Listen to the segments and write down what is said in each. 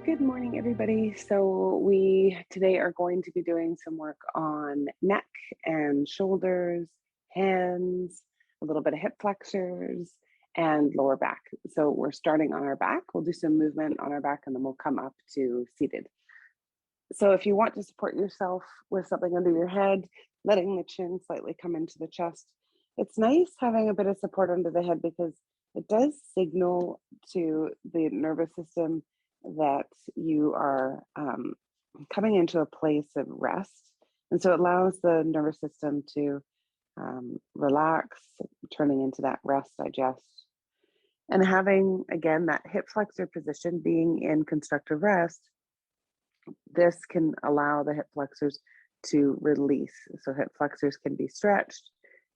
Good morning, everybody. So we today are going to be doing some work on neck and shoulders, hands, a little bit of hip flexors, and lower back. So we're starting on our back. We'll do some movement on our back, and then we'll come up to seated. So if you want to support yourself with something under your head, letting the chin slightly come into the chest, it's nice having a bit of support under the head because it does signal to the nervous system that you are coming into a place of rest. And so it allows the nervous system to relax, turning into that rest digest. And having, again, that hip flexor position, being in constructive rest, this can allow the hip flexors to release. So hip flexors can be stretched,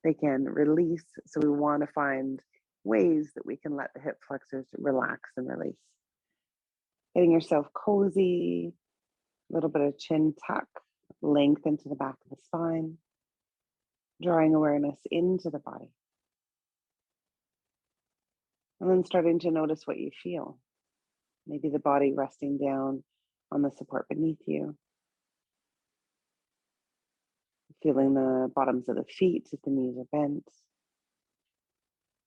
they can release. So we want to find ways that we can let the hip flexors relax and release. Getting yourself cozy, a little bit of chin tuck, length into the back of the spine, drawing awareness into the body. And then starting to notice what you feel. Maybe the body resting down on the support beneath you. Feeling the bottoms of the feet if the knees are bent.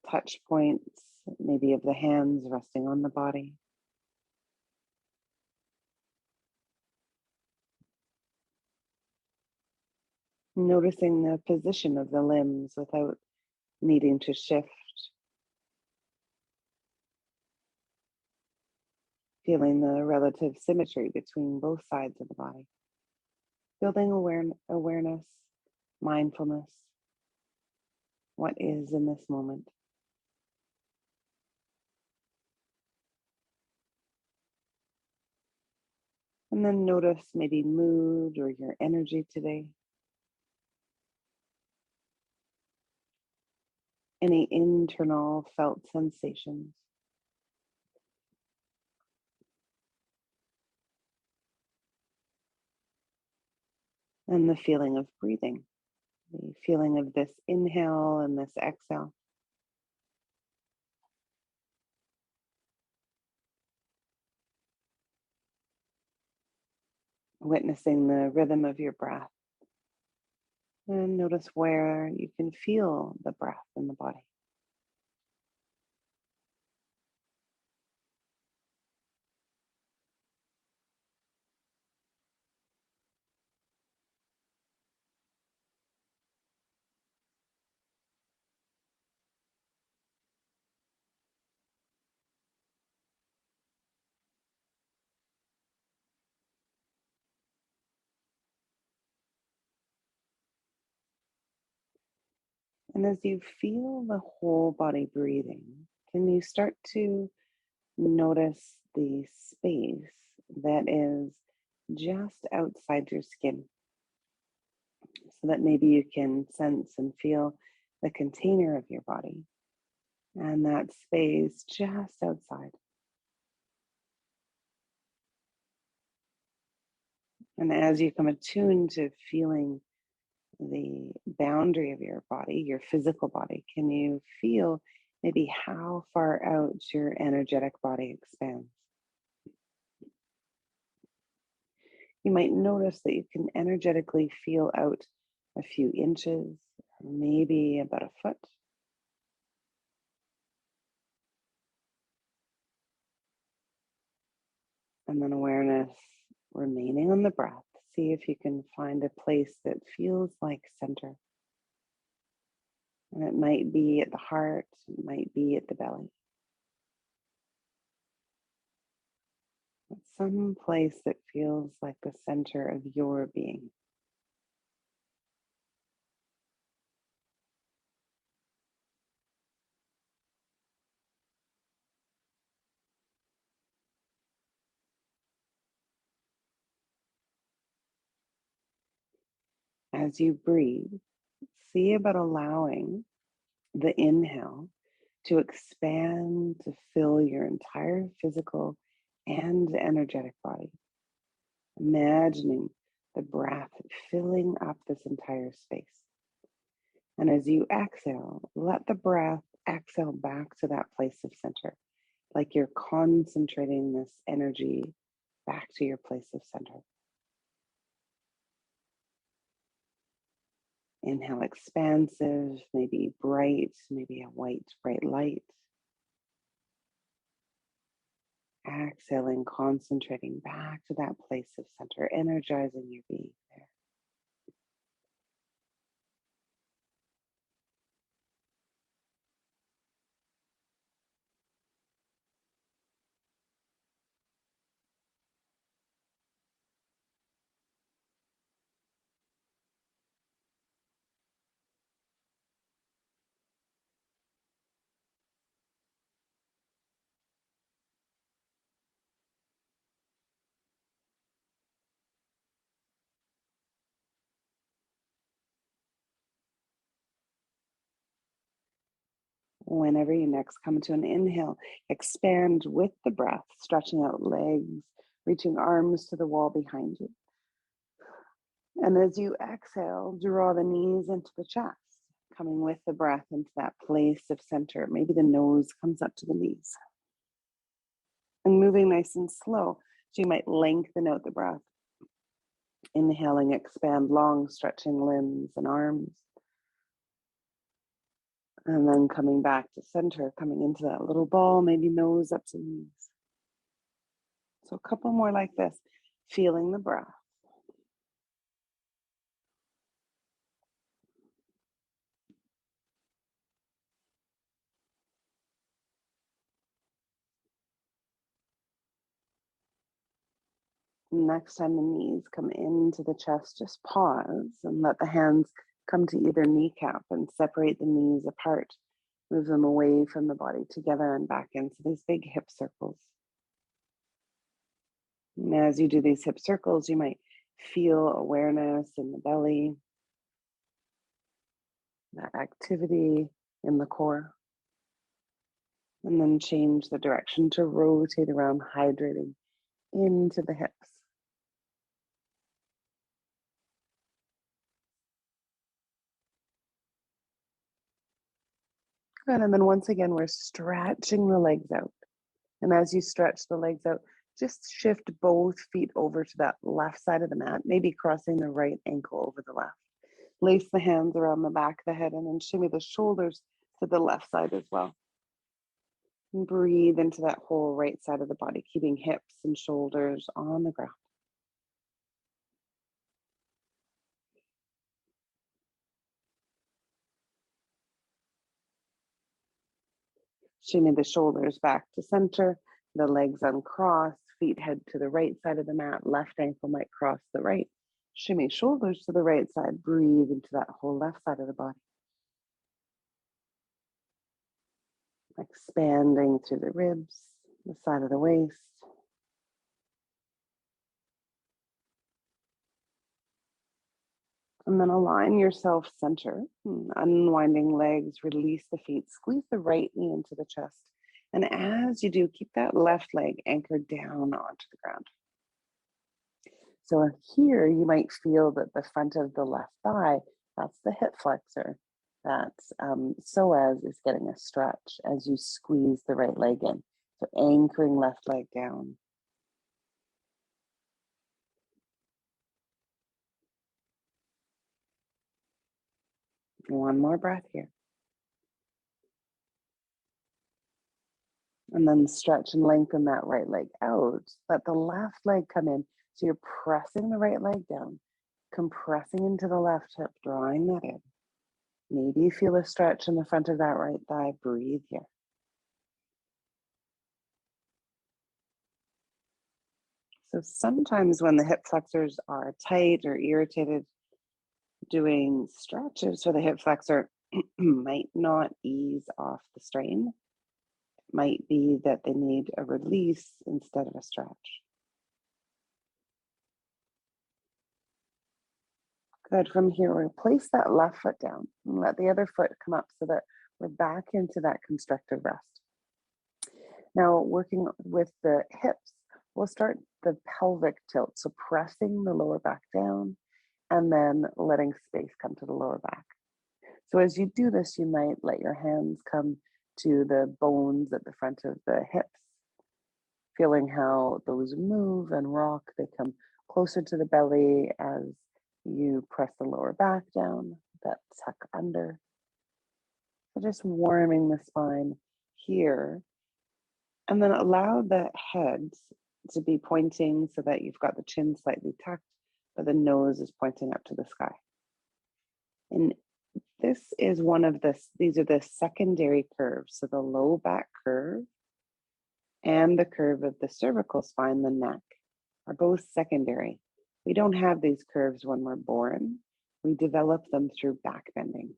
Touch points, maybe of the hands resting on the body. Noticing the position of the limbs without needing to shift. Feeling the relative symmetry between both sides of the body. Building awareness, mindfulness. What is in this moment? And then notice maybe mood or your energy today. Any internal felt sensations. And the feeling of breathing. The feeling of this inhale and this exhale. Witnessing the rhythm of your breath. And notice where you can feel the breath in the body. And as you feel the whole body breathing, can you start to notice the space that is just outside your skin? So that maybe you can sense and feel the container of your body and that space just outside. And as you come attuned to feeling the boundary of your body, your physical body, can you feel maybe how far out your energetic body expands? You might notice that you can energetically feel out a few inches, maybe about a foot. And then awareness remaining on the breath. See if you can find a place that feels like center. And it might be at the heart, it might be at the belly. But some place that feels like the center of your being. As you breathe, see about allowing the inhale to expand to fill your entire physical and energetic body. Imagining the breath filling up this entire space. And as you exhale, let the breath exhale back to that place of center, like you're concentrating this energy back to your place of center. Inhale, expansive, maybe bright, maybe a white, bright light. Exhaling, concentrating back to that place of center, energizing your being there. Whenever you next come to an inhale, expand with the breath, stretching out legs, reaching arms to the wall behind you. And as you exhale, draw the knees into the chest, coming with the breath into that place of center. Maybe the nose comes up to the knees. And moving nice and slow, so you might lengthen out the breath. Inhaling, expand long, stretching limbs and arms. And then coming back to center, coming into that little ball, maybe nose up to knees. So a couple more like this, feeling the breath. Next time the knees come into the chest, just pause and let the hands come to either kneecap and separate the knees apart. Move them away from the body together and back into these big hip circles. And as you do these hip circles, you might feel awareness in the belly, that activity in the core. And then change the direction to rotate around, hydrating into the hips. Good, and then once again, we're stretching the legs out. And as you stretch the legs out, just shift both feet over to that left side of the mat, maybe crossing the right ankle over the left. Lace the hands around the back of the head and then shimmy the shoulders to the left side as well. And breathe into that whole right side of the body, keeping hips and shoulders on the ground. Shimmy the shoulders back to center, the legs uncrossed, feet head to the right side of the mat, left ankle might cross the right. Shimmy shoulders to the right side, breathe into that whole left side of the body. Expanding through the ribs, the side of the waist. And then align yourself center, unwinding legs, release the feet, squeeze the right knee into the chest. And as you do, keep that left leg anchored down onto the ground. So here you might feel that the front of the left thigh, that's the hip flexor. That's psoas is getting a stretch as you squeeze the right leg in. So anchoring left leg down. One more breath here. And then stretch and lengthen that right leg out. Let the left leg come in. So you're pressing the right leg down, compressing into the left hip, drawing that in. Maybe you feel a stretch in the front of that right thigh. Breathe here. So sometimes when the hip flexors are tight or irritated, doing stretches for the hip flexor might not ease off the strain. It might be that they need a release instead of a stretch. Good. From here, we'll place that left foot down and let the other foot come up so that we're back into that constructive rest. Now, working with the hips, we'll start the pelvic tilt. So pressing the lower back down and then letting space come to the lower back. So as you do this, you might let your hands come to the bones at the front of the hips. feeling how those move and rock. They come closer to the belly as you press the lower back down, that tuck under. So just warming the spine here. And then allow the head to be pointing so that you've got the chin slightly tucked, but the nose is pointing up to the sky. And this is these are the secondary curves. So the low back curve and the curve of the cervical spine, the neck, are both secondary. We don't have these curves when we're born. We develop them through back bending.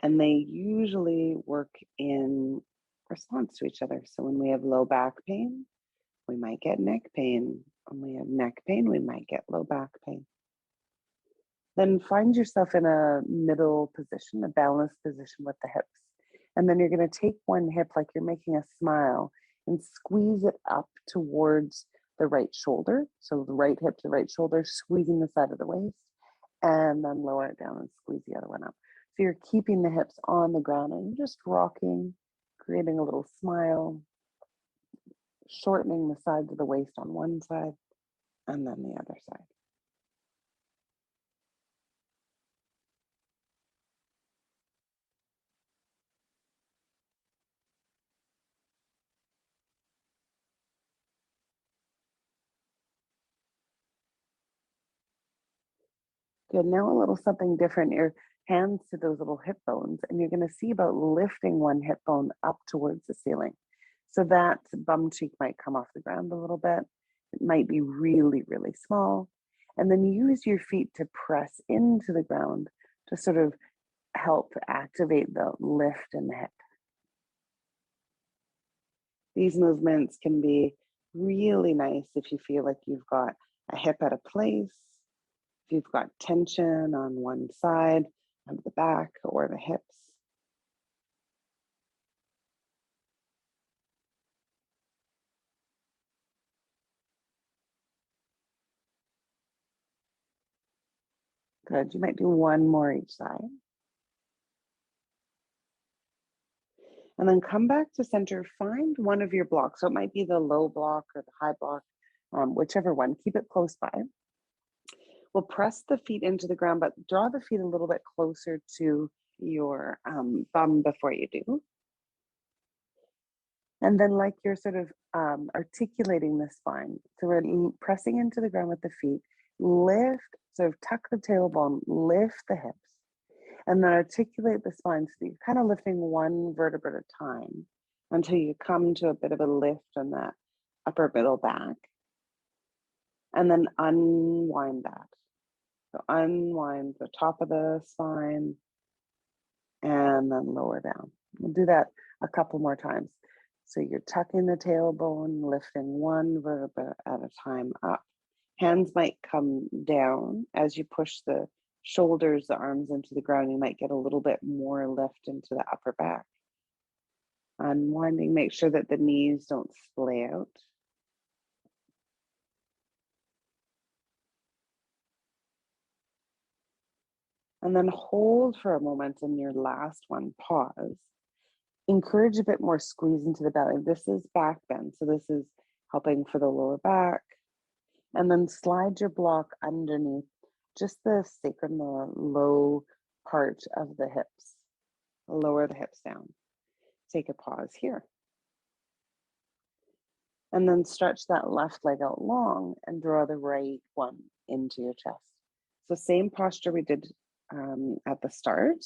And they usually work in response to each other. So when we have low back pain, we might get neck pain. When we have neck pain, we might get low back pain. Then find yourself in a middle position, a balanced position with the hips. And then you're going to take one hip like you're making a smile and squeeze it up towards the right shoulder. So the right hip to the right shoulder, squeezing the side of the waist, and then lower it down and squeeze the other one up. So you're keeping the hips on the ground and you're just rocking, creating a little smile, shortening the sides of the waist on one side and then the other side. Good. Now a little something different. Your hands to those little hip bones, and you're going to see about lifting one hip bone up towards the ceiling. So that bum cheek might come off the ground a little bit. It might be really, really small. And then use your feet to press into the ground to sort of help activate the lift in the hip. These movements can be really nice if you feel like you've got a hip at a place, if you've got tension on one side of the back or the hips. Good. You might do one more each side. And then come back to center. Find one of your blocks. So it might be the low block or the high block, whichever one. Keep it close by. We'll press the feet into the ground, but draw the feet a little bit closer to your bum before you do. And then like you're sort of articulating the spine. So we're pressing into the ground with the feet, lift, sort of tuck the tailbone, lift the hips, and then articulate the spine so that you're kind of lifting one vertebra at a time until you come to a bit of a lift on that upper middle back. And then unwind that. So unwind the top of the spine and then lower down. We'll do that a couple more times. So you're tucking the tailbone, lifting one vertebra at a time up. Hands might come down as you push the shoulders, the arms into the ground. You might get a little bit more lift into the upper back. Unwinding, make sure that the knees don't splay out. And then hold for a moment in your last one, pause. Encourage a bit more squeeze into the belly. This is back bend, so this is helping for the lower back. And then slide your block underneath just the sacrum, the low part of the hips. Lower the hips down. Take a pause here. And then stretch that left leg out long and draw the right one into your chest. So same posture we did at the start.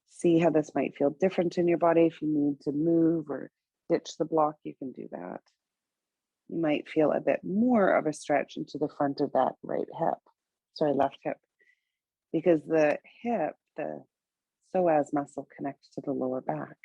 See how this might feel different in your body. If you need to move or ditch the block, you can do that. You might feel a bit more of a stretch into the front of that left hip, because the hip, the psoas muscle connects to the lower back.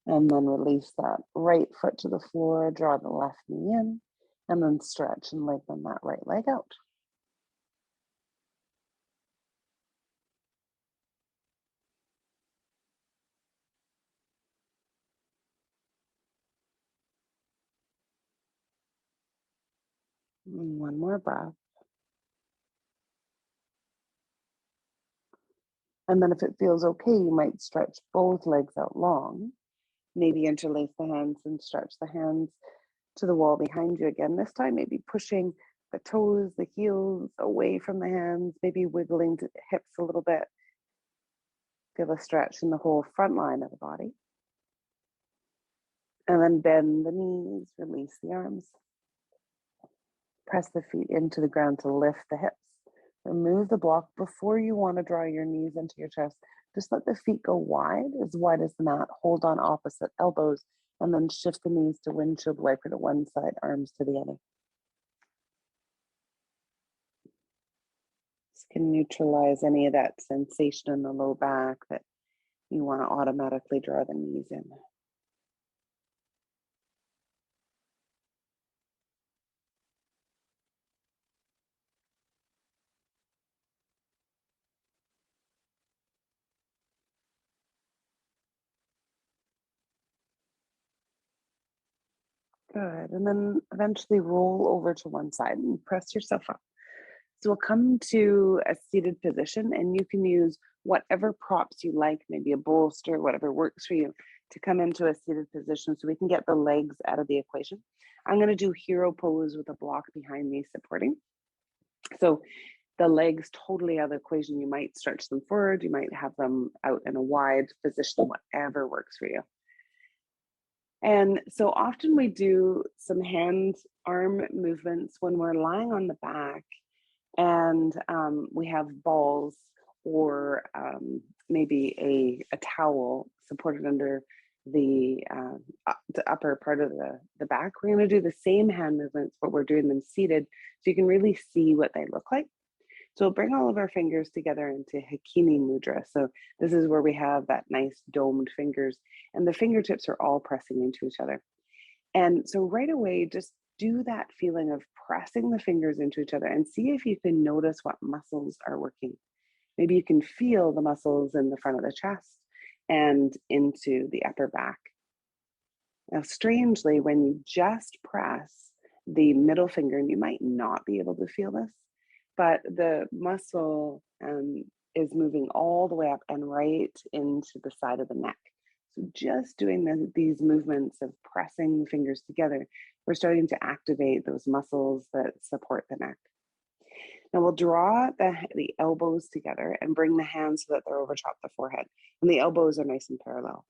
And then release that right foot to the floor, draw the left knee in, and then stretch and lengthen that right leg out. One more breath. And then if it feels okay, you might stretch both legs out long. Maybe interlace the hands and stretch the hands to the wall behind you again. This time, maybe pushing the toes, the heels away from the hands, maybe wiggling the hips a little bit. Feel a stretch in the whole front line of the body. And then bend the knees, release the arms. Press the feet into the ground to lift the hips. Remove the block before you want to draw your knees into your chest. Just let the feet go wide as the mat. Hold on opposite elbows and then shift the knees to windshield wiper to one side, arms to the other. This can neutralize any of that sensation in the low back that you want to automatically draw the knees in. Good. And then eventually roll over to one side and press yourself up. So we'll come to a seated position, and you can use whatever props you like, maybe a bolster, whatever works for you, to come into a seated position so we can get the legs out of the equation. I'm going to do hero pose with a block behind me supporting. So the legs totally out of the equation. You might stretch them forward, you might have them out in a wide position, whatever works for you. And so often we do some hand arm movements when we're lying on the back and we have balls or maybe a towel supported under the upper part of the back. We're going to do the same hand movements, but we're doing them seated so you can really see what they look like. So we'll bring all of our fingers together into Hakini Mudra. So this is where we have that nice domed fingers and the fingertips are all pressing into each other. And so right away, just do that feeling of pressing the fingers into each other and see if you can notice what muscles are working. Maybe you can feel the muscles in the front of the chest and into the upper back. Now, strangely, when you just press the middle finger, and you might not be able to feel this, but the muscle is moving all the way up and right into the side of the neck. So just doing these movements of pressing the fingers together, we're starting to activate those muscles that support the neck. Now we'll draw the elbows together and bring the hands so that they're over top the forehead. And the elbows are nice and parallel.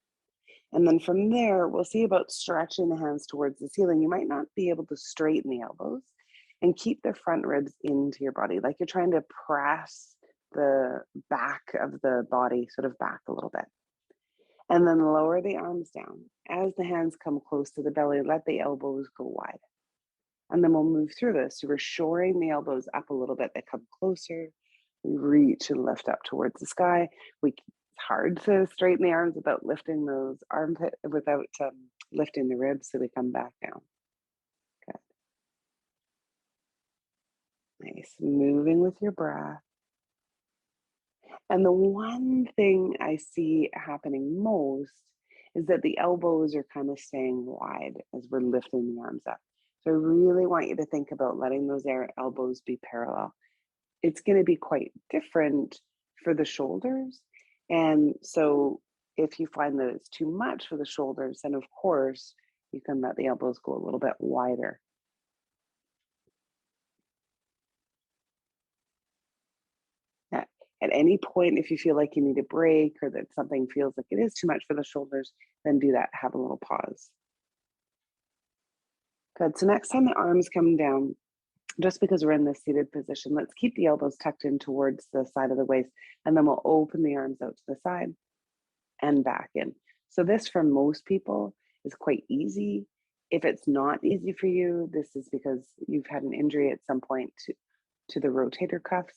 And then from there, we'll see about stretching the hands towards the ceiling. You might not be able to straighten the elbows and keep the front ribs into your body, like you're trying to press the back of the body sort of back a little bit. And then lower the arms down. As the hands come close to the belly, let the elbows go wide. And then we'll move through this. So we're shoring the elbows up a little bit. They come closer. We reach and lift up towards the sky. It's hard to straighten the arms without lifting those without lifting the ribs. So we come back down. Good. Nice. Moving with your breath. And the one thing I see happening most is that the elbows are kind of staying wide as we're lifting the arms up. So I really want you to think about letting those elbows be parallel. It's going to be quite different for the shoulders. And so if you find that it's too much for the shoulders, then of course you can let the elbows go a little bit wider. At any point, if you feel like you need a break or that something feels like it is too much for the shoulders, then do that. Have a little pause. Good. So next time the arms come down, just because we're in this seated position, let's keep the elbows tucked in towards the side of the waist, and then we'll open the arms out to the side and back in. So this, for most people, is quite easy. If it's not easy for you, this is because you've had an injury at some point to the rotator cuffs.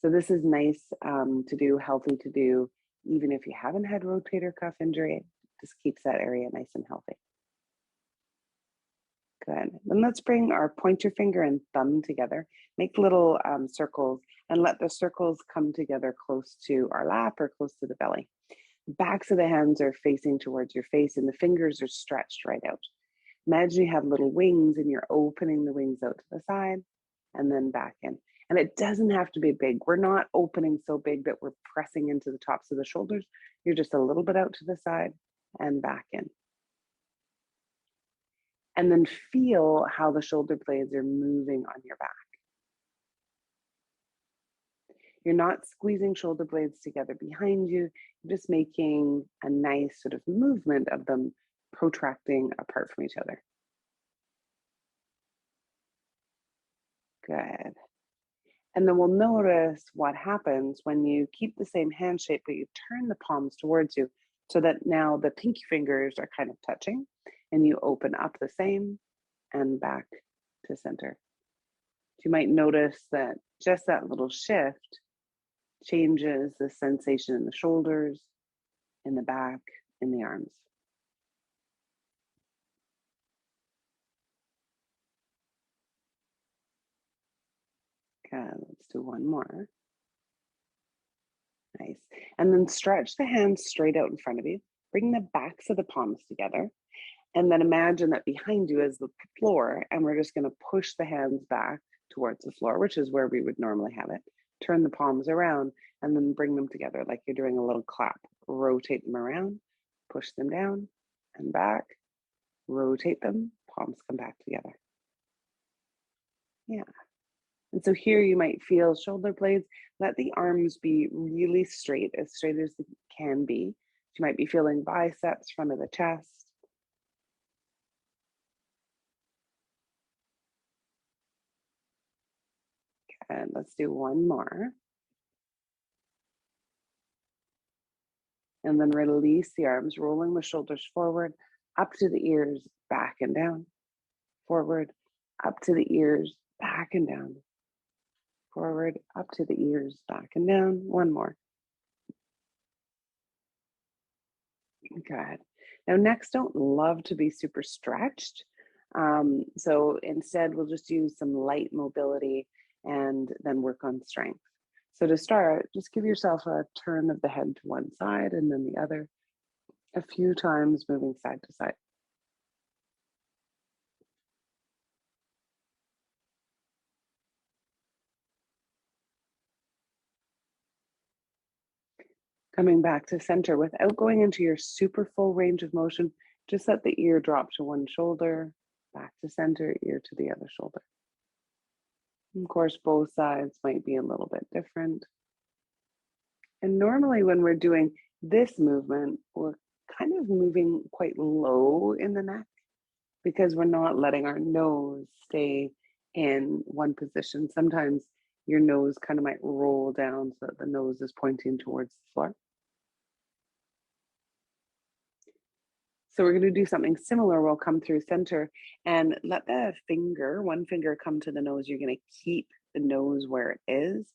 So this is nice to do, healthy to do, even if you haven't had rotator cuff injury. It just keeps that area nice and healthy. Good. Then let's bring our pointer finger and thumb together. Make little circles and let the circles come together close to our lap or close to the belly. Backs of the hands are facing towards your face and the fingers are stretched right out. Imagine you have little wings and you're opening the wings out to the side and then back in. And it doesn't have to be big. We're not opening so big that we're pressing into the tops of the shoulders. You're just a little bit out to the side and back in. And then feel how the shoulder blades are moving on your back. You're not squeezing shoulder blades together behind you. You're just making a nice sort of movement of them protracting apart from each other. Good. And then we'll notice what happens when you keep the same hand shape, but you turn the palms towards you so that now the pinky fingers are kind of touching and you open up the same and back to center. You might notice that just that little shift changes the sensation in the shoulders, in the back, in the arms. Okay, let's do one more. Nice. And then stretch the hands straight out in front of you. Bring the backs of the palms together. And then imagine that behind you is the floor, and we're just going to push the hands back towards the floor, which is where we would normally have it. Turn the palms around and then bring them together like you're doing a little clap. Rotate them around, push them down and back, rotate them, palms come back together. Yeah. And so here you might feel shoulder blades. Let the arms be really straight as they can be. You might be feeling biceps, front of the chest. And let's do one more. And then release the arms, rolling the shoulders forward, up to the ears, back and down. Forward, up to the ears, back and down. Forward, up to the ears, back and down. One more. Good. Now, necks don't love to be super stretched. So instead, we'll just use some light mobility and then work on strength. So to start, just give yourself a turn of the head to one side and then the other a few times, moving side to side. Coming back to center without going into your super full range of motion, just let the ear drop to one shoulder, back to center, ear to the other shoulder. Of course, both sides might be a little bit different. And normally when we're doing this movement, we're kind of moving quite low in the neck because we're not letting our nose stay in one position. Sometimes your nose kind of might roll down so that the nose is pointing towards the floor. So we're going to do something similar. We'll come through center and let the one finger come to the nose. You're going to keep the nose where it is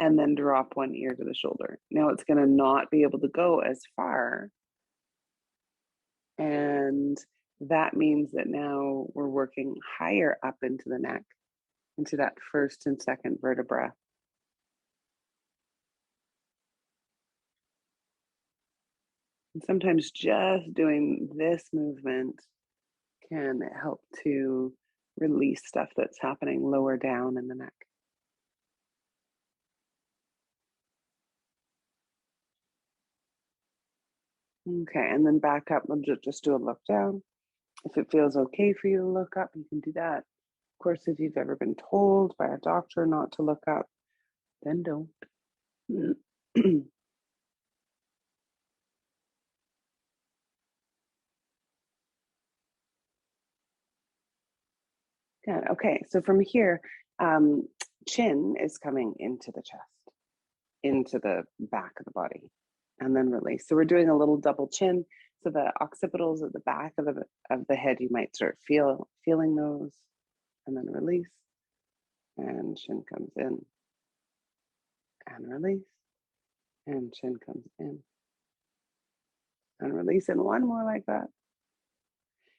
and then drop one ear to the shoulder. Now it's going to not be able to go as far. And that means that now we're working higher up into the neck, into that first and second vertebra. And sometimes just doing this movement can help to release stuff that's happening lower down in the neck. Okay, and then back up. We'll just do a look down. If it feels okay for you to look up, you can do that. Of course, if you've ever been told by a doctor not to look up, then don't. Good. Okay, so from here, chin is coming into the chest, into the back of the body, and then release. So we're doing a little double chin. So the occipitals at the back of the head, you might start feeling those, and then release. And chin comes in, and release. And chin comes in, and release. And one more like that.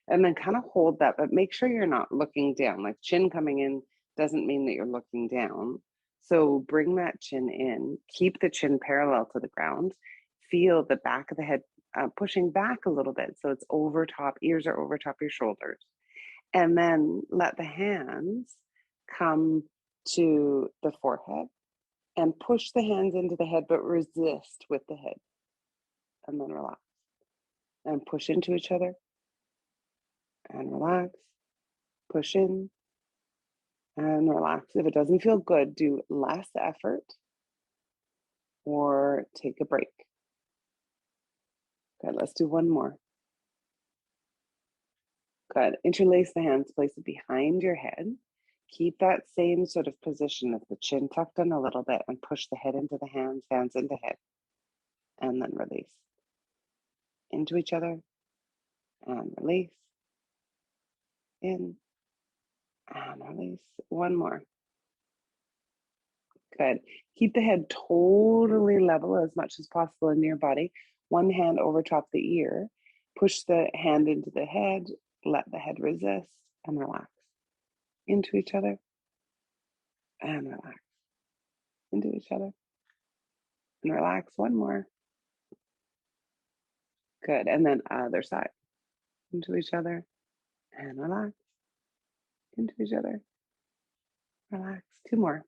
And then kind of hold that, but make sure you're not looking down. Like chin coming in doesn't mean that you're looking down. So bring that chin in, keep the chin parallel to the ground, feel the back of the head pushing back a little bit. So it's over top, ears are over top your shoulders. And then let the hands come to the forehead and push the hands into the head, but resist with the head. And then relax. And push into each other and relax. Push in and relax. If it doesn't feel good, do less effort or take a break. Good, let's do one more. Good, interlace the hands, place it behind your head. Keep that same sort of position of the chin tucked in a little bit and push the head into the hands, hands into head. And then release. Into each other and release. In and release. One more. Good. Keep the head totally level as much as possible in your body. One hand over top the ear. Push the hand into the head. Let the head resist and relax. Into each other and relax. Into each other and relax. One more. Good. And then other side. Into each other and relax. Into each other. Relax. Two more.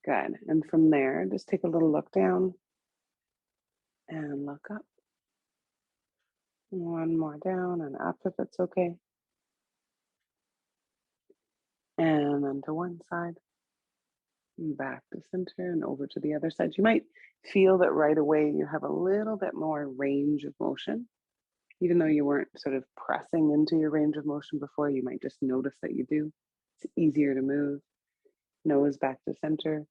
Good. And from there, just take a little look down and look up. One more down and up if it's okay. And then to one side, and back to center and over to the other side. You might feel that right away you have a little bit more range of motion. Even though you weren't sort of pressing into your range of motion before, you might just notice that you do. It's easier to move. Nose back to center,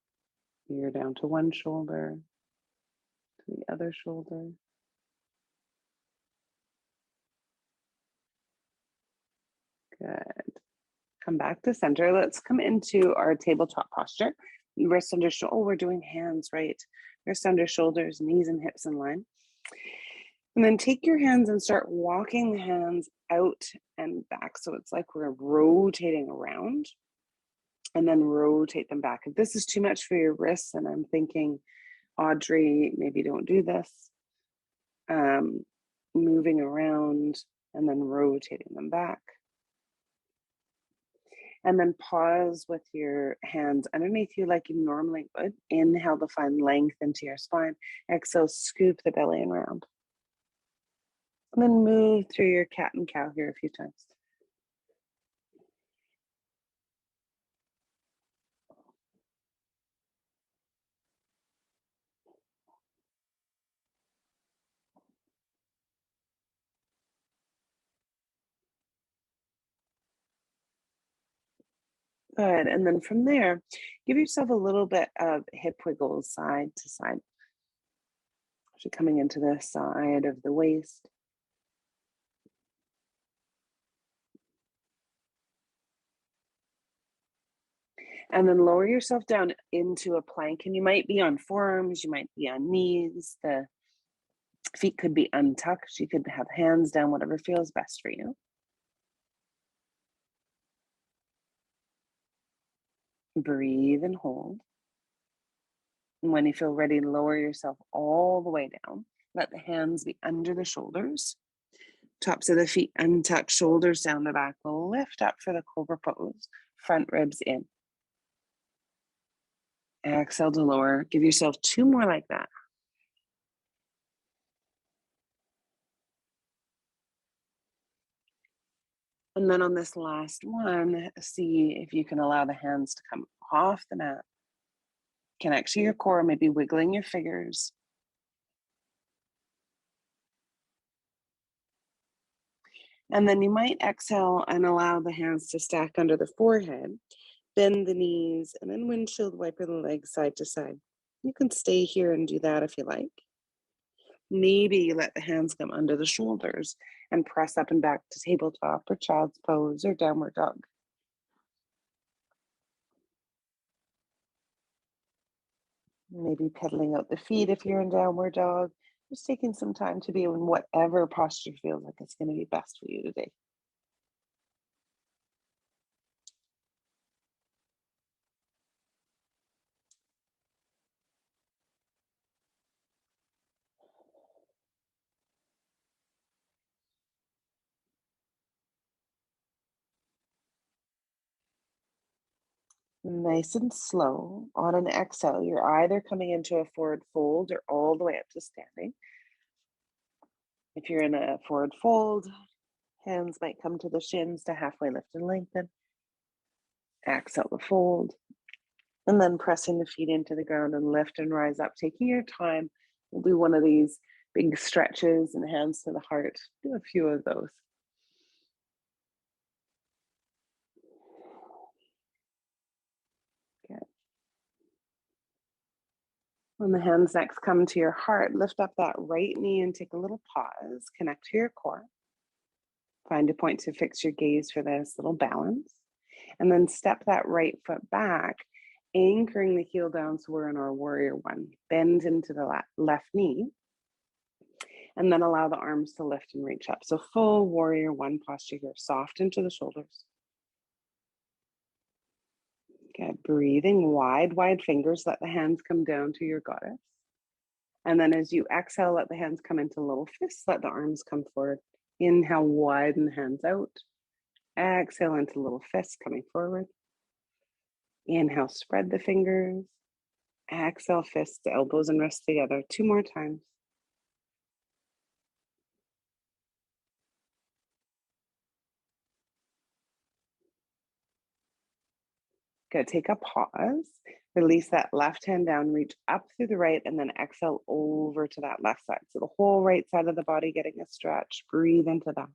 ear down to one shoulder, to the other shoulder. Good. Come back to center. Let's come into our tabletop posture. Wrist under shoulder. Oh, we're doing hands, right? Wrist under shoulders, knees and hips in line. And then take your hands and start walking the hands out and back. So it's like we're rotating around and then rotate them back. If this is too much for your wrists, and I'm thinking, Audrey, maybe don't do this. Moving around and then rotating them back. And then pause with your hands underneath you like you normally would. Inhale to find length into your spine. Exhale, scoop the belly and round. And then move through your cat and cow here a few times. Good. And then from there, give yourself a little bit of hip wiggles side to side. So coming into the side of the waist. And then lower yourself down into a plank. And you might be on forearms, you might be on knees. The feet could be untucked. You could have hands down, whatever feels best for you. Breathe and hold. And when you feel ready, lower yourself all the way down. Let the hands be under the shoulders. Tops of the feet untucked, shoulders down the back. Lift up for the cobra pose. Front ribs in. Exhale to lower. Give yourself two more like that. And then on this last one, see if you can allow the hands to come off the mat. Connect to your core, maybe wiggling your fingers. And then you might exhale and allow the hands to stack under the forehead. Bend the knees and then windshield wiper the legs side to side. You can stay here and do that if you like. Maybe you let the hands come under the shoulders and press up and back to tabletop or child's pose or downward dog. Maybe pedaling out the feet if you're in downward dog. Just taking some time to be in whatever posture feels like it's going to be best for you today. Nice and slow. On an exhale, you're either coming into a forward fold or all the way up to standing. If you're in a forward fold, hands might come to the shins to halfway lift and lengthen. Exhale the fold. And then pressing the feet into the ground and lift and rise up, taking your time. We'll do one of these big stretches and hands to the heart. Do a few of those. Good. When the hands next come to your heart, lift up that right knee and take a little pause. Connect to your core. Find a point to fix your gaze for this little balance. And then step that right foot back, anchoring the heel down so we're in our warrior one. Bend into the left knee. And then allow the arms to lift and reach up. So full warrior one posture here, soft into the shoulders. Good, breathing wide fingers, let the hands come down to your goddess. And then as you exhale, let the hands come into little fists, let the arms come forward. Inhale, widen the hands out. Exhale into little fists coming forward. Inhale, spread the fingers. Exhale, fists, elbows and wrists together. 2 more times. Good, take a pause. Release that left hand down, reach up through the right, and then exhale over to that left side. So the whole right side of the body getting a stretch. Breathe into that.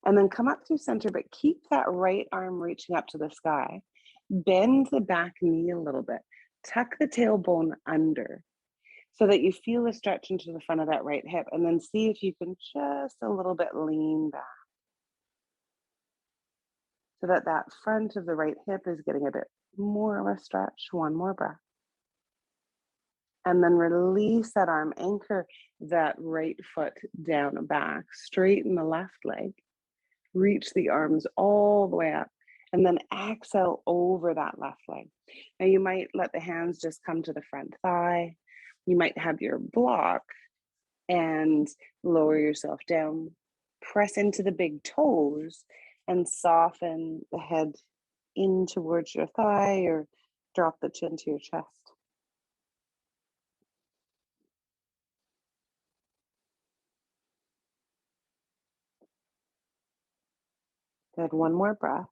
And then come up through center, but keep that right arm reaching up to the sky. Bend the back knee a little bit. Tuck the tailbone under so that you feel a stretch into the front of that right hip. And then see if you can just a little bit lean back so that that front of the right hip is getting a bit more of a stretch. 1 more breath. And then release that arm. Anchor that right foot down and back. Straighten the left leg. Reach the arms all the way up. And then exhale over that left leg. Now you might let the hands just come to the front thigh. You might have your block and lower yourself down. Press into the big toes and soften the head in towards your thigh or drop the chin to your chest. Good, 1 more breath.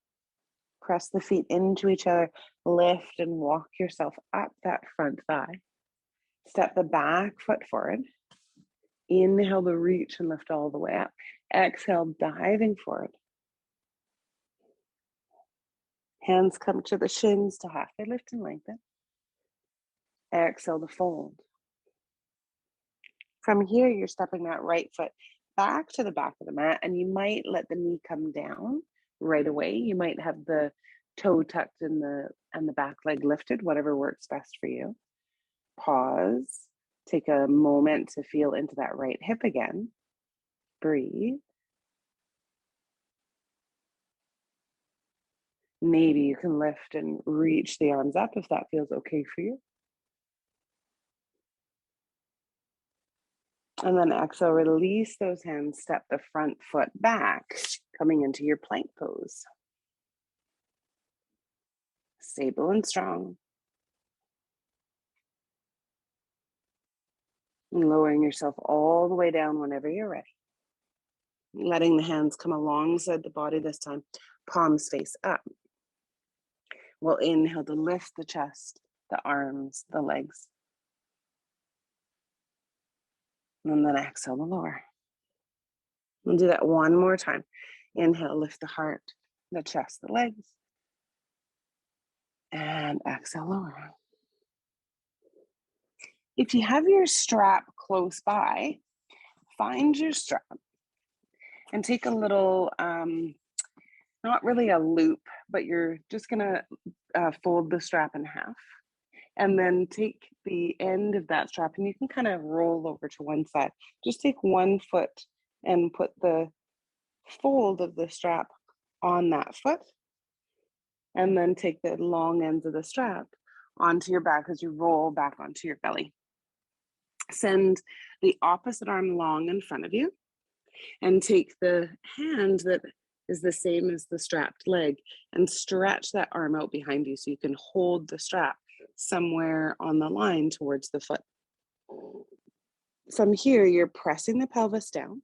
Press the feet into each other, lift and walk yourself up that front thigh. Step the back foot forward. Inhale to reach and lift all the way up. Exhale, diving forward. Hands come to the shins to halfway lift and lengthen. Exhale to fold. From here, you're stepping that right foot back to the back of the mat, and you might let the knee come down right away. You might have the toe tucked in and the back leg lifted, whatever works best for you. Pause. Take a moment to feel into that right hip again. Breathe. Maybe you can lift and reach the arms up if that feels okay for you. And then exhale, release those hands, step the front foot back, coming into your plank pose. Stable and strong. And lowering yourself all the way down whenever you're ready. Letting the hands come alongside the body this time, palms face up. We'll inhale to lift the chest, the arms, the legs. And then exhale to lower. We'll do that 1 more time. Inhale, lift the heart, the chest, the legs. And exhale, lower. If you have your strap close by, find your strap and take a little, not really a loop, but you're just gonna fold the strap in half. And then take the end of that strap and you can kind of roll over to one side. Just take 1 foot and put the fold of the strap on that foot. And then take the long ends of the strap onto your back as you roll back onto your belly. Send the opposite arm long in front of you. And take the hand that is the same as the strapped leg and stretch that arm out behind you so you can hold the strap somewhere on the line towards the foot. From here, you're pressing the pelvis down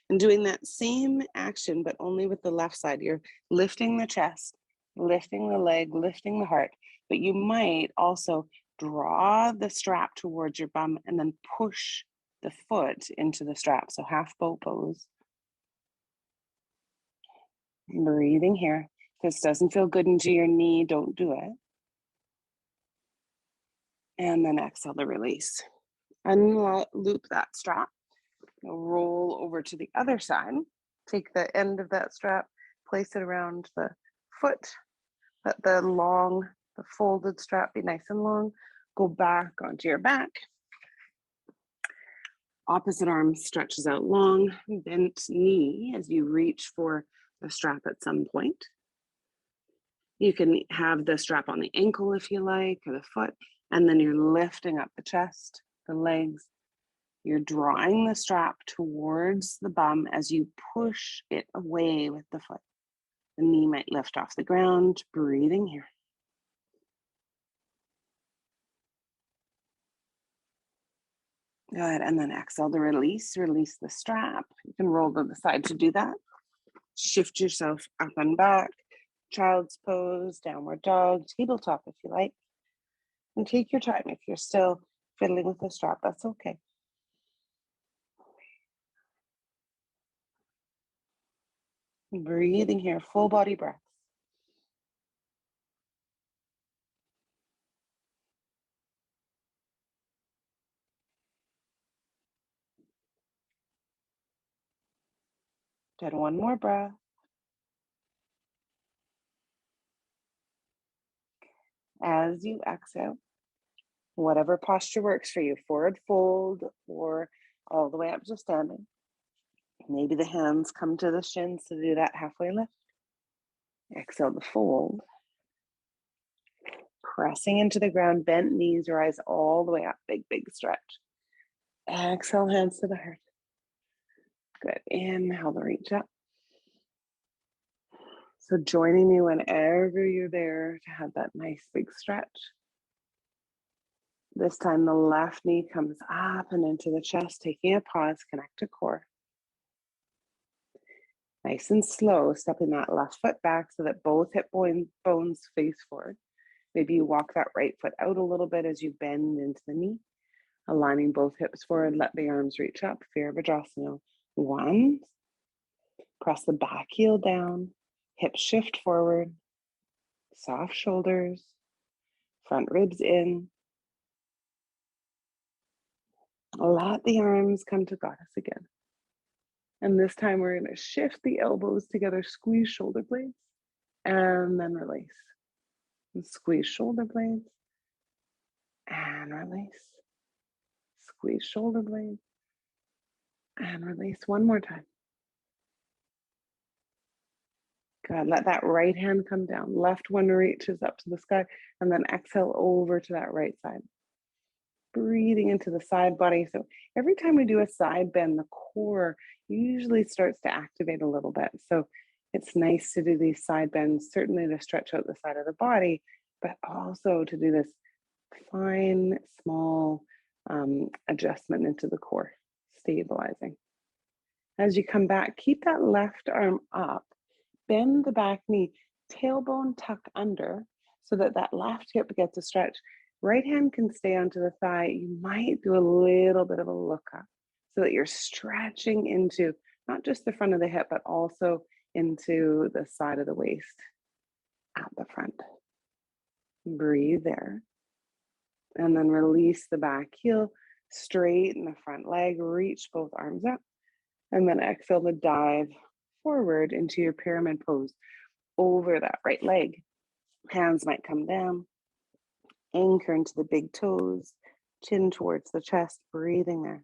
and doing that same action, but only with the left side. You're lifting the chest, lifting the leg, lifting the heart, but you might also draw the strap towards your bum and then push the foot into the strap. So half boat pose. Breathing here. If this doesn't feel good into your knee, don't do it. And then exhale to release. Unloop that strap. You'll roll over to the other side. Take the end of that strap, place it around the foot. Let the folded strap be nice and long. Go back onto your back. Opposite arm stretches out long, bent knee as you reach for the strap at some point. You can have the strap on the ankle if you like, or the foot, and then you're lifting up the chest, the legs. You're drawing the strap towards the bum as you push it away with the foot. The knee might lift off the ground, breathing here. Good, and then exhale to release the strap. You can roll to the side to do that. Shift yourself up and back. Child's pose, downward dog, tabletop if you like. And take your time. If you're still fiddling with the strap, that's okay. Breathing here, full body breaths. Then one more breath. As you exhale, whatever posture works for you, forward fold or all the way up to standing. Maybe the hands come to the shins to do that halfway lift. Exhale to fold. Pressing into the ground, bent knees, rise all the way up, big stretch. Exhale, hands to the heart. Good, inhale to reach up. So joining me whenever you're there to have that nice big stretch. This time the left knee comes up and into the chest, taking a pause, connect to core. Nice and slow, stepping that left foot back so that both hip bones face forward. Maybe you walk that right foot out a little bit as you bend into the knee, aligning both hips forward, let the arms reach up, Virabhadrasana. 1, press the back heel down, hips shift forward, soft shoulders, front ribs in. Let the arms come to goddess again. And this time we're going to shift the elbows together, squeeze shoulder blades, and then release. And squeeze shoulder blades, and release. Squeeze shoulder blades, and release one more time. Good, let that right hand come down. Left one reaches up to the sky, and then exhale over to that right side. Breathing into the side body. So every time we do a side bend, the core usually starts to activate a little bit. So it's nice to do these side bends, certainly to stretch out the side of the body, but also to do this fine, small adjustment into the core, stabilizing. As you come back, keep that left arm up, bend the back knee, tailbone tuck under so that that left hip gets a stretch. Right hand can stay onto the thigh. You might do a little bit of a look up so that you're stretching into not just the front of the hip, but also into the side of the waist at the front. Breathe there. And then release the back heel, straighten the front leg, reach both arms up, and then exhale to dive forward into your pyramid pose over that right leg. Hands might come down. Anchor into the big toes, chin towards the chest, breathing there.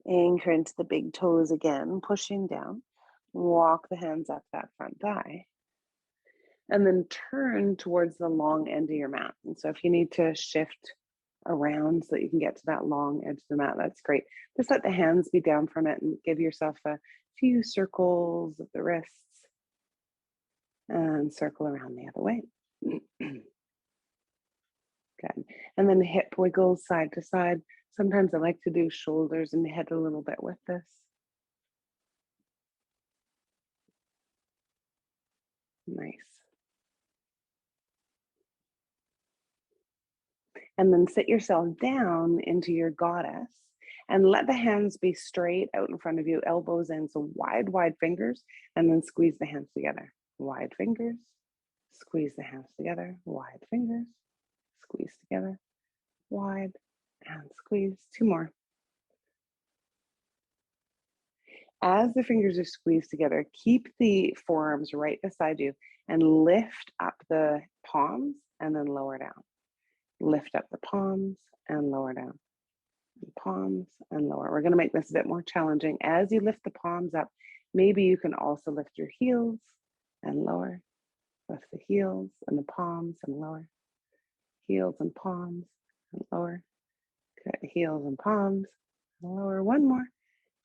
Anchor into the big toes again, pushing down. Walk the hands up that front thigh. And then turn towards the long end of your mat. And so if you need to shift around so that you can get to that long edge of the mat, that's great. Just let the hands be down from it and give yourself a few circles of the wrists and circle around the other way. Good. And then hip wiggles side to side. Sometimes I like to do shoulders and head a little bit with this. Nice. And then sit yourself down into your goddess and let the hands be straight out in front of you, elbows in, so wide, wide fingers, and then squeeze the hands together. Wide fingers, squeeze the hands together, wide fingers, squeeze together, wide, and squeeze. Two more. As the fingers are squeezed together, keep the forearms right beside you and lift up the palms and then lower down. Lift up the palms and lower down. Palms and lower. We're going to make this a bit more challenging. As you lift the palms up, maybe you can also lift your heels and lower. Lift the heels and the palms and lower. Heels and palms and lower. Good. Heels and palms and lower. One more.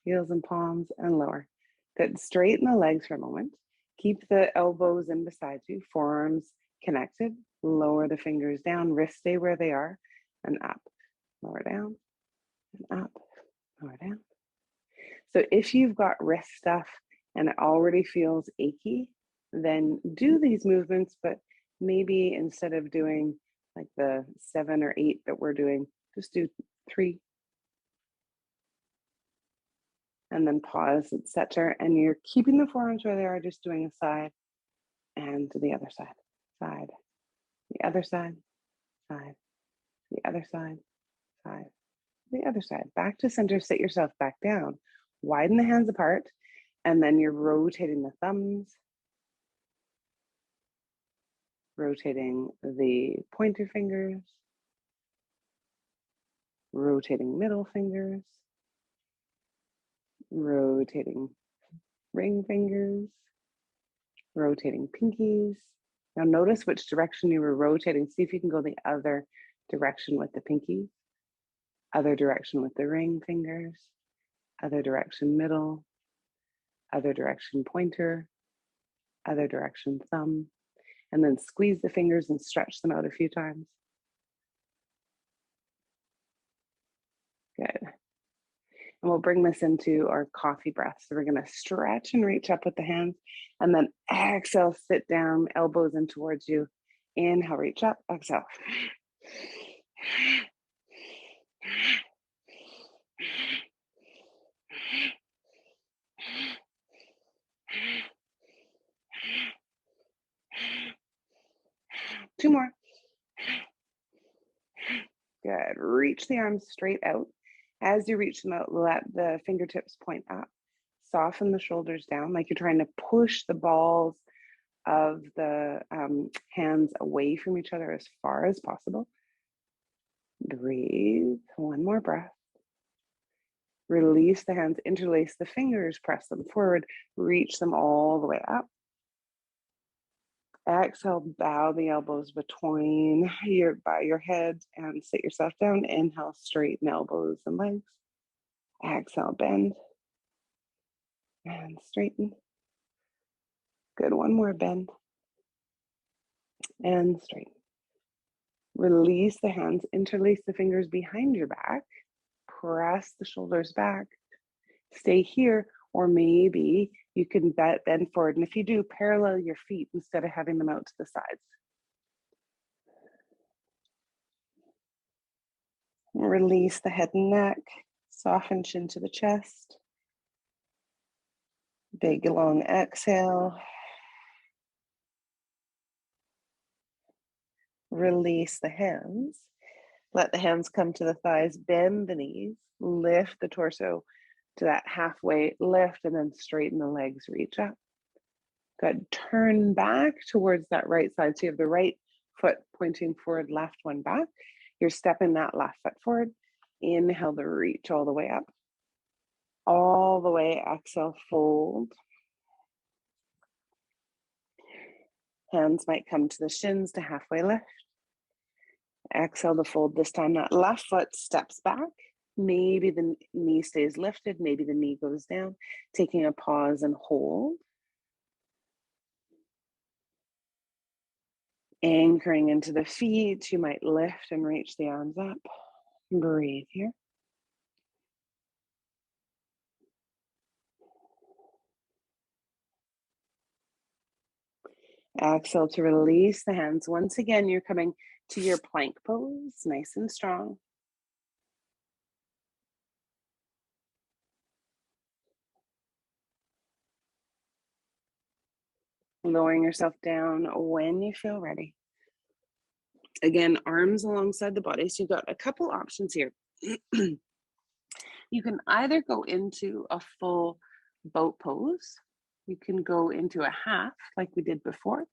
Heels and palms and lower. Good. Straighten the legs for a moment. Keep the elbows in beside you, forearms connected. Lower the fingers down, wrists stay where they are, and up. Lower down, and up, lower down. So if you've got wrist stuff and it already feels achy, then do these movements, but maybe instead of doing like the 7 or 8 that we're doing, just do 3. And then pause, etc. And you're keeping the forearms where they are, just doing a side and to the other side, side, the other side, side, the other side, side, the other side. Back to center, sit yourself back down. Widen the hands apart, and then you're rotating the thumbs, rotating the pointer fingers, rotating middle fingers, rotating ring fingers, rotating pinkies. Now notice which direction you were rotating. See if you can go the other direction with the pinkies, other direction with the ring fingers, other direction middle, other direction pointer, other direction thumb, and then squeeze the fingers and stretch them out a few times. Good. And we'll bring this into our coffee breath. So we're going to stretch and reach up with the hands, and then exhale, sit down, elbows in towards you. Inhale, reach up, exhale. Two more. Good. Reach the arms straight out. As you reach them out, let the fingertips point up. Soften the shoulders down like you're trying to push the balls of the hands away from each other as far as possible. Breathe. One more breath. Release the hands, interlace the fingers, press them forward, reach them all the way up. Exhale, bow the elbows between by your head and sit yourself down. Inhale, straighten elbows and legs. Exhale, bend and straighten. Good, one more bend and straighten. Release the hands, interlace the fingers behind your back. Press the shoulders back. Stay here, or maybe you can bend forward. And if you do, parallel your feet instead of having them out to the sides. Release the head and neck. Soften chin to the chest. Big long exhale. Release the hands. Let the hands come to the thighs. Bend the knees. Lift the torso to that halfway lift, and then straighten the legs. Reach up. Good. Turn back towards that right side. So you have the right foot pointing forward, left one back. You're stepping that left foot forward. Inhale to reach all the way up. All the way. Exhale, fold. Hands might come to the shins to halfway lift. Exhale to fold. This time that left foot steps back. Maybe the knee stays lifted. Maybe the knee goes down. Taking a pause and hold. Anchoring into the feet. You might lift and reach the arms up. Breathe here. Exhale to release the hands. Once again, you're coming to your plank pose, nice and strong. Lowering yourself down when you feel ready. Again, arms alongside the body. So you've got a couple options here. You can either go into a full boat pose. You can go into a half like we did before.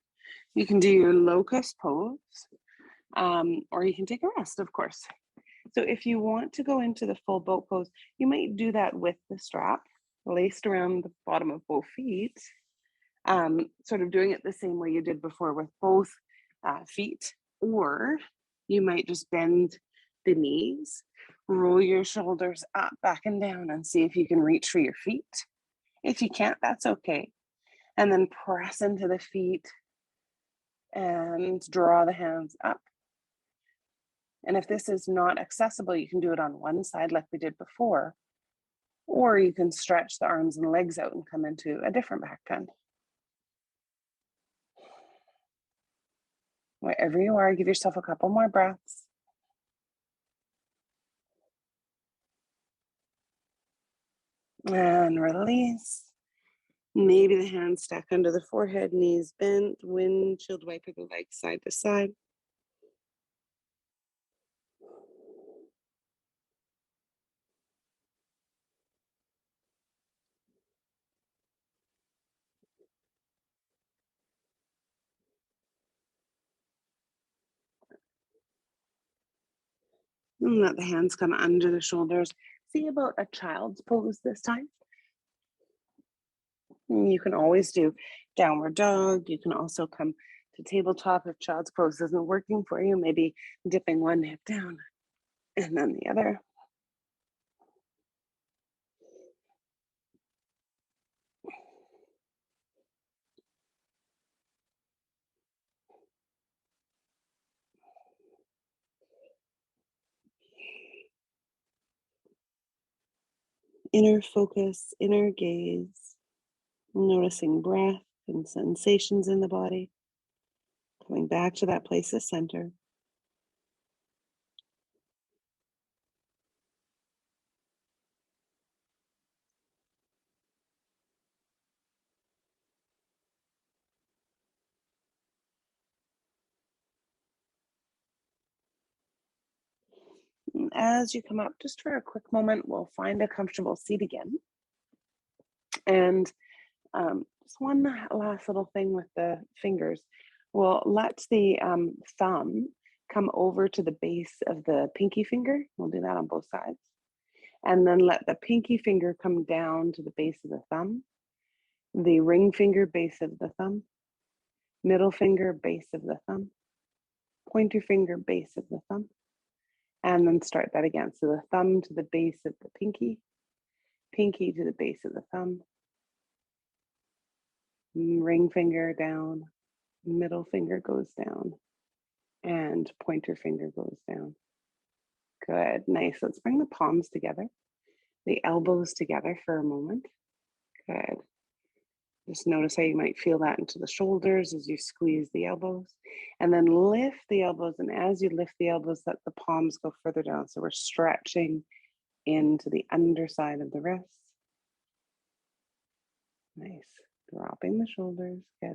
You can do your locust pose, or you can take a rest, of course. So if you want to go into the full boat pose, you might do that with the strap laced around the bottom of both feet, sort of doing it the same way you did before with both feet. Or you might just bend the knees, roll your shoulders up, back and down, and see if you can reach for your feet. If you can't, that's okay. And then press into the feet and draw the hands up. And if this is not accessible, you can do it on one side like we did before, or you can stretch the arms and legs out and come into a different back bend. Wherever you are, give yourself a couple more breaths. And release. Maybe the hands stack under the forehead, knees bent, windshield wiper the legs side to side. And let the hands come under the shoulders. See about a child's pose this time. You can always do downward dog. You can also come to tabletop if child's pose isn't working for you. Maybe dipping one hip down and then the other. Inner focus, inner gaze, noticing breath and sensations in the body. Coming back to that place of center. And as you come up, just for a quick moment, we'll find a comfortable seat again. And just one last little thing with the fingers. We'll let the thumb come over to the base of the pinky finger. We'll do that on both sides. And then let the pinky finger come down to the base of the thumb, the ring finger base of the thumb, middle finger base of the thumb, pointer finger base of the thumb, and then start that again. So the thumb to the base of the pinky, pinky to the base of the thumb, ring finger down, middle finger goes down, and pointer finger goes down. Good, nice. Let's bring the palms together, the elbows together for a moment. Good. Just notice how you might feel that into the shoulders as you squeeze the elbows. And then lift the elbows. And as you lift the elbows, let the palms go further down. So we're stretching into the underside of the wrists. Nice. Dropping the shoulders. Good.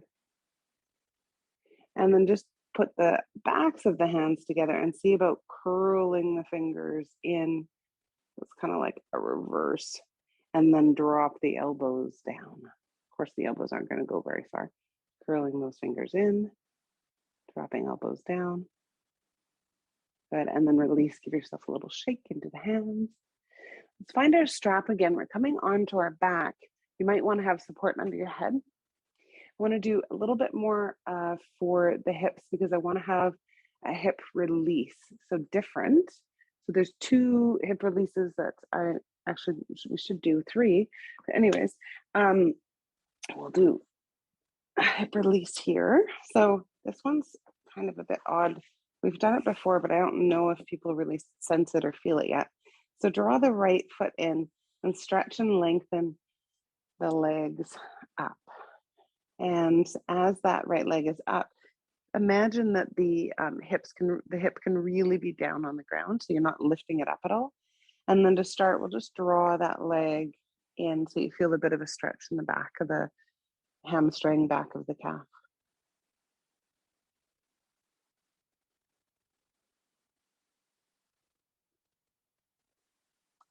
And then just put the backs of the hands together and see about curling the fingers in. It's kind of like a reverse. And then drop the elbows down. Of course, the elbows aren't going to go very far. Curling those fingers in, dropping elbows down. Good, and then release, give yourself a little shake into the hands. Let's find our strap again. We're coming onto our back. You might want to have support under your head. want to do a little bit more for the hips because I want to have a hip release. So different. So there's 2 hip releases that I actually, we should do 3. But anyways, we'll do a hip release here. So this one's kind of a bit odd. We've done it before, but I don't know if people really sense it or feel it yet. So draw the right foot in and stretch and lengthen the legs up. And as that right leg is up, imagine that the hip can really be down on the ground, so you're not lifting it up at all. And then to start, we'll just draw that leg in so you feel a bit of a stretch in the back of the hamstring, back of the calf.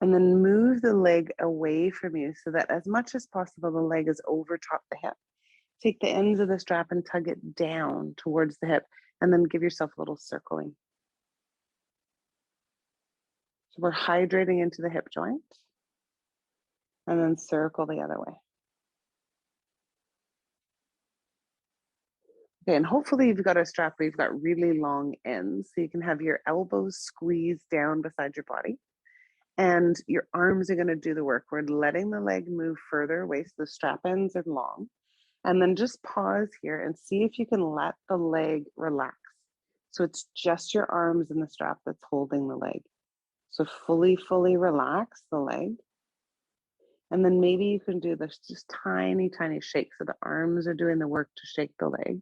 And then move the leg away from you so that as much as possible, the leg is over top the hip. Take the ends of the strap and tug it down towards the hip, and then give yourself a little circling. So we're hydrating into the hip joint, and then circle the other way. Okay, and hopefully you've got a strap where you've got really long ends, so you can have your elbows squeezed down beside your body, and your arms are going to do the work. We're letting the leg move further away, so the strap ends are long. And then just pause here and see if you can let the leg relax. So it's just your arms and the strap that's holding the leg. So fully relax the leg. And then maybe you can do this just tiny shake. So the arms are doing the work to shake the leg.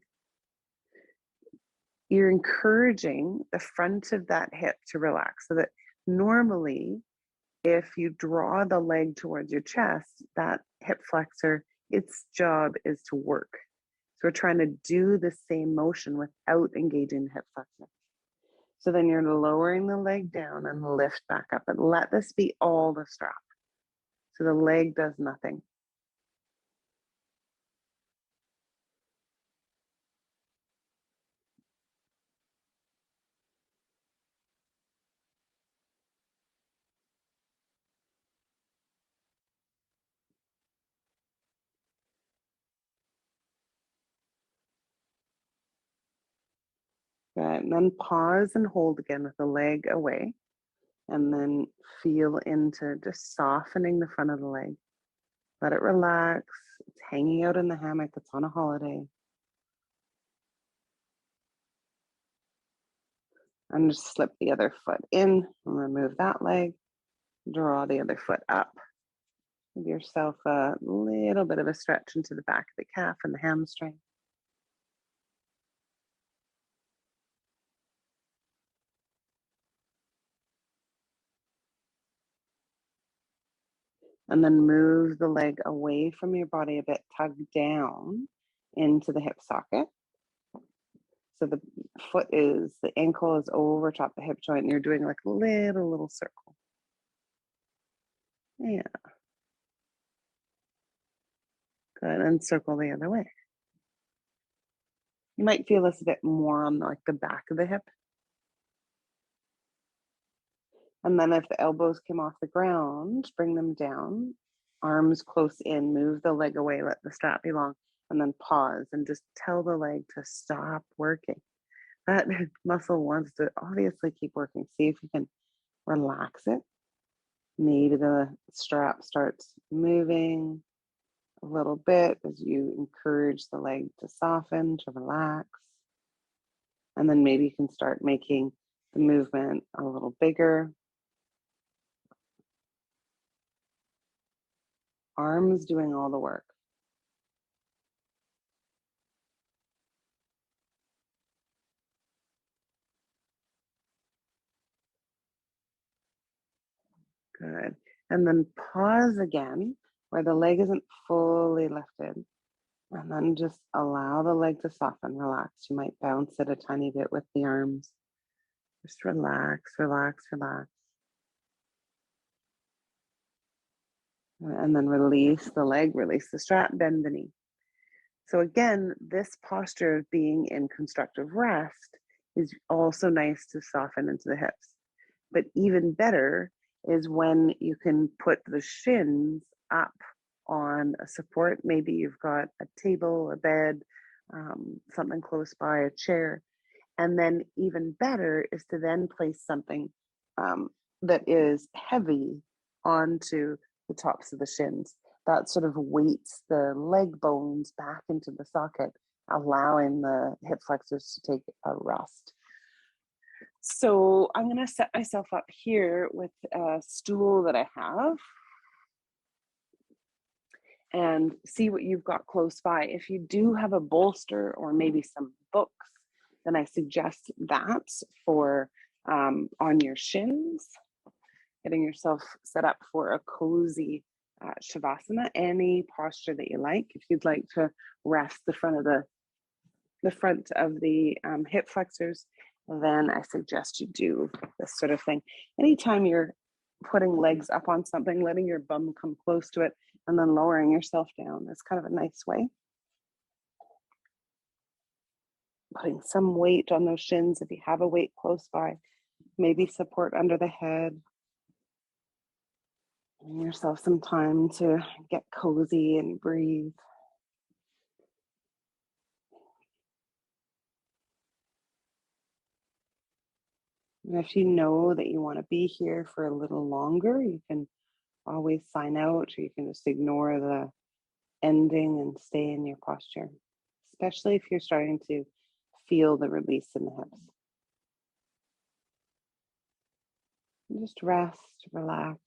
You're encouraging the front of that hip to relax so that normally if you draw the leg towards your chest, that hip flexor, its job is to work. So we're trying to do the same motion without engaging the hip flexor. So then you're lowering the leg down and lift back up, and let this be all the strap. So the leg does nothing. Good. And then pause and hold again with the leg away. And then feel into just softening the front of the leg. Let it relax. It's hanging out in the hammock. It's on a holiday. And just slip the other foot in and remove that leg. Draw the other foot up. Give yourself a little bit of a stretch into the back of the calf and the hamstring. And then move the leg away from your body a bit, tug down into the hip socket. So the the ankle is over top the hip joint, and you're doing like a little circle. Yeah. Good, and circle the other way. You might feel this a bit more on like the back of the hip. And then if the elbows came off the ground, bring them down, arms close in, move the leg away, let the strap be long, and then pause and just tell the leg to stop working. That muscle wants to obviously keep working. See if you can relax it. Maybe the strap starts moving a little bit as you encourage the leg to soften, to relax. And then maybe you can start making the movement a little bigger. Arms doing all the work. Good. And then pause again where the leg isn't fully lifted. And then just allow the leg to soften, relax. You might bounce it a tiny bit with the arms. Just relax. And then release the leg, release the strap, bend the knee. So again, this posture of being in constructive rest is also nice to soften into the hips. But even better is when you can put the shins up on a support. Maybe you've got a table, a bed, something close by, a chair. And then even better is to then place something that is heavy onto the tops of the shins. That sort of weights the leg bones back into the socket, allowing the hip flexors to take a rest. So I'm going to set myself up here with a stool that I have and see what you've got close by. If you do have a bolster or maybe some books, then I suggest that for on your shins, getting yourself set up for a cozy Shavasana, any posture that you like. If you'd like to rest the front of the hip flexors, then I suggest you do this sort of thing. Anytime you're putting legs up on something, letting your bum come close to it, and then lowering yourself down. That's kind of a nice way. Putting some weight on those shins if you have a weight close by, maybe support under the head. Giving yourself some time to get cozy and breathe. And if you know that you want to be here for a little longer, you can always sign out, or you can just ignore the ending and stay in your posture, especially if you're starting to feel the release in the hips. And just rest, relax.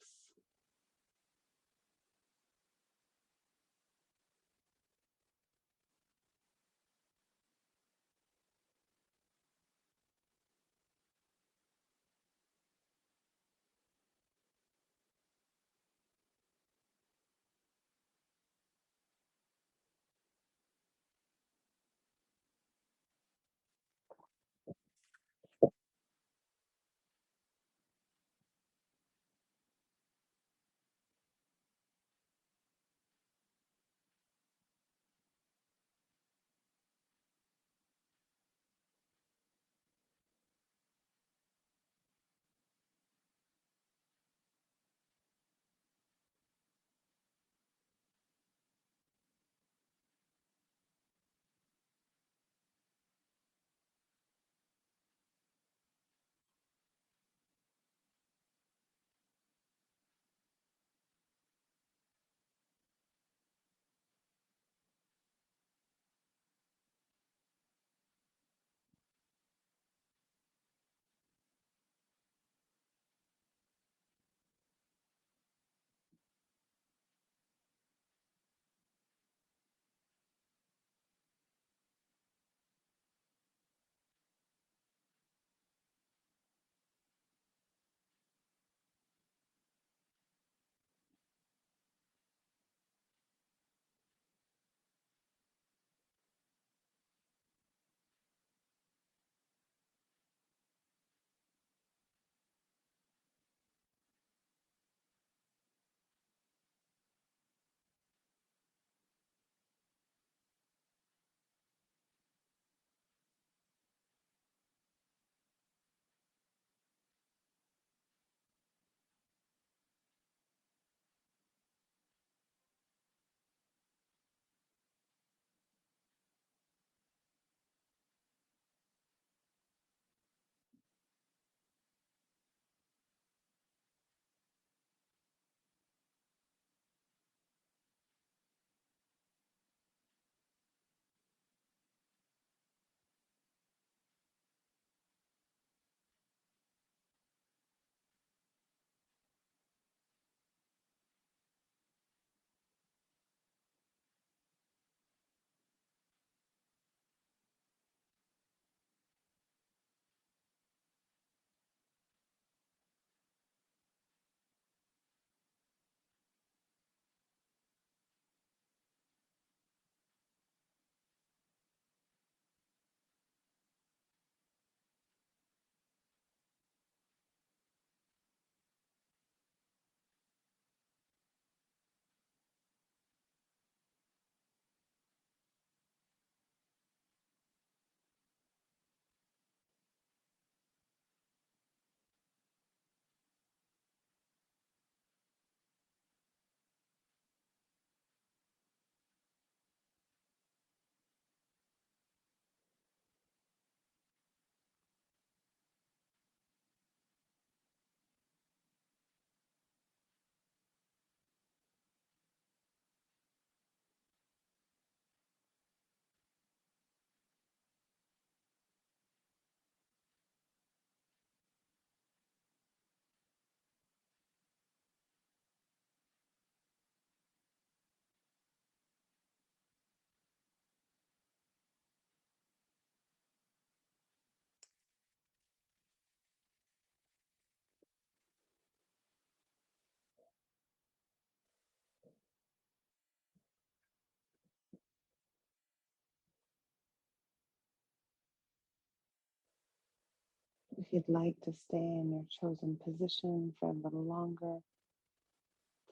If you'd like to stay in your chosen position for a little longer,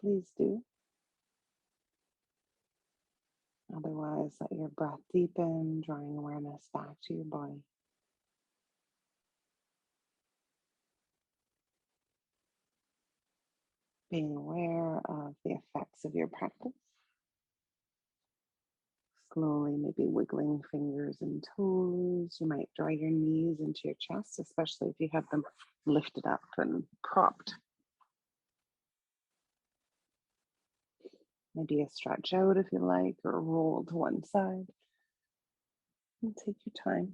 please do. Otherwise, let your breath deepen, drawing awareness back to your body. Being aware of the effects of your practice. Slowly, maybe wiggling fingers and toes. You might draw your knees into your chest, especially if you have them lifted up and propped. Maybe a stretch out if you like, or roll to one side. And take your time.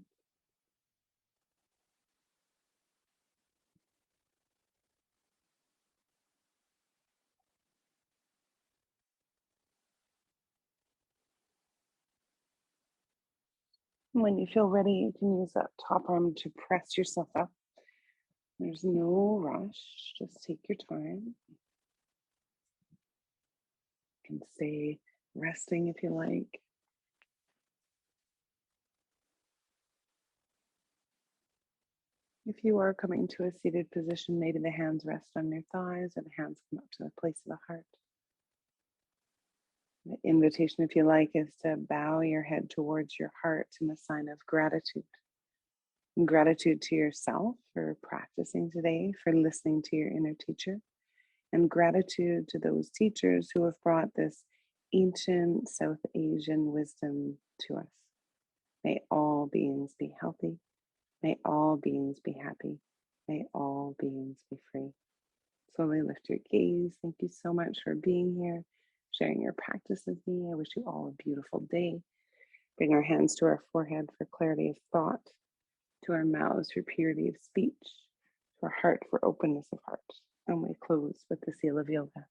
When you feel ready, you can use that top arm to press yourself up. There's no rush, just take your time. You can stay resting if you like. If you are coming to a seated position, maybe the hands rest on your thighs or the hands come up to the place of the heart. The invitation, if you like, is to bow your head towards your heart in a sign of gratitude. And gratitude to yourself for practicing today, for listening to your inner teacher, and gratitude to those teachers who have brought this ancient South Asian wisdom to us. May all beings be healthy. May all beings be happy. May all beings be free. Slowly lift your gaze. Thank you so much for being here, sharing your practice with me. I wish you all a beautiful day. Bring our hands to our forehead for clarity of thought, to our mouths for purity of speech, to our heart for openness of heart. And we close with the seal of yoga.